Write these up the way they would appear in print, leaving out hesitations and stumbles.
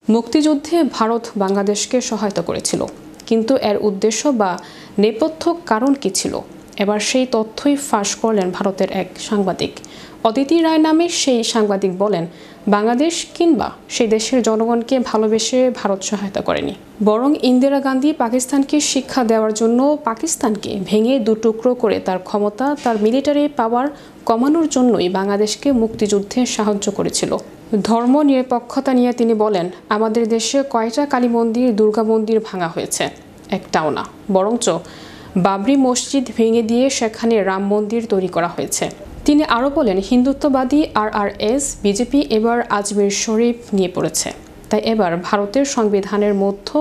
মুক্তিযুদ্ধে ভারত বাংলাদেশকে সহায়তা করেছিল, কিন্তু এর উদ্দেশ্য বা নেপথ্য কারণ কী ছিল? এবার সেই তথ্যই ফাঁস করলেন ভারতের এক সাংবাদিক। অদিতি রায় নামে সেই সাংবাদিক বলেন, বাংলাদেশ কিংবা সেই দেশের জনগণকে ভালোবেসে ভারত সহায়তা করেনি, বরং ইন্দিরা গান্ধী পাকিস্তানকে শিক্ষা দেওয়ার জন্য পাকিস্তানকে ভেঙে দুটুকরো করে তার ক্ষমতা, তার মিলিটারি পাওয়ার কমানোর জন্যই বাংলাদেশকে মুক্তিযুদ্ধে সাহায্য করেছিল। ধর্ম নিরপেক্ষতা নিয়ে তিনি বলেন, আমাদের দেশে কয়টা কালী মন্দির, দুর্গা মন্দির ভাঙা হয়েছে? একটাও না, বরঞ্চ বাবরি মসজিদ ভেঙে দিয়ে সেখানে রাম মন্দির তৈরি করা হয়েছে। তিনি আরও বলেন, হিন্দুত্ববাদী RRS বিজেপি এবার আজমির শরীফ নিয়ে পড়েছে, তাই এবার ভারতের সংবিধানের মধ্যে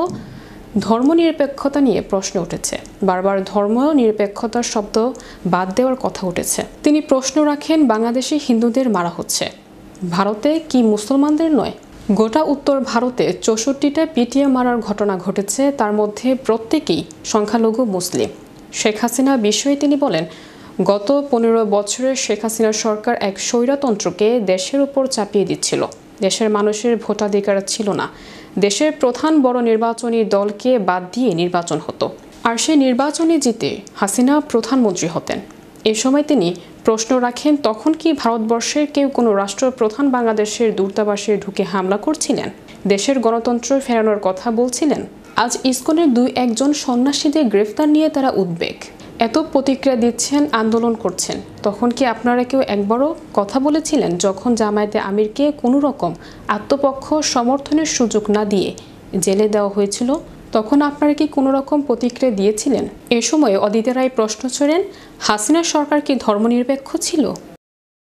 ধর্মনিরপেক্ষতা নিয়ে প্রশ্ন উঠেছে। বারবার ধর্ম নিরপেক্ষতার শব্দ বাদ দেওয়ার কথা উঠেছে। তিনি প্রশ্ন রাখেন, বাংলাদেশে হিন্দুদের মারা হচ্ছে, ভারতে কি মুসলমানদের নয়? গোটা উত্তর ভারতে 64টা পিটিয়ে মারার ঘটনা ঘটেছে, তার মধ্যে প্রত্যেকেই সংখ্যালঘু মুসলিম। শেখ হাসিনা বিষয়ে তিনি বলেন, গত 15 বছরে শেখ হাসিনা সরকার এক স্বৈরতন্ত্রকে দেশের উপর চাপিয়ে দিচ্ছিল। দেশের মানুষের ভোটাধিকার ছিল না। দেশের প্রধান বড় নির্বাচনী দলকে বাদ দিয়ে নির্বাচন হতো, আর সেই নির্বাচনে জিতে হাসিনা প্রধানমন্ত্রী হতেন। এ সময় তিনি প্রশ্ন রাখেন, তখন কি ভারতবর্ষের কেউ কোনো রাষ্ট্রপ্রধান বাংলাদেশের দূতাবাসে ঢুকে হামলা করছিলেন, দেশের গণতন্ত্র ফেরানোর কথা বলছিলেন? আজ ইসকনের 2-1 জন সন্ন্যাসীদের গ্রেফতার নিয়ে তারা উদ্বেগ, এত প্রতিক্রিয়া দিচ্ছেন, আন্দোলন করছেন। তখন কি আপনারা কেউ একবারও কথা বলেছিলেন, যখন জামায়াতে আমিরকে কোনো রকম আত্মপক্ষ সমর্থনের সুযোগ না দিয়ে জেলে দেওয়া হয়েছিল? তখন আপনারা কি কোনো রকম প্রতিক্রিয়া দিয়েছিলেন? এ সময় অদিতি রায় প্রশ্ন ছড়েন, হাসিনা সরকার কি ধর্মনিরপেক্ষ ছিল?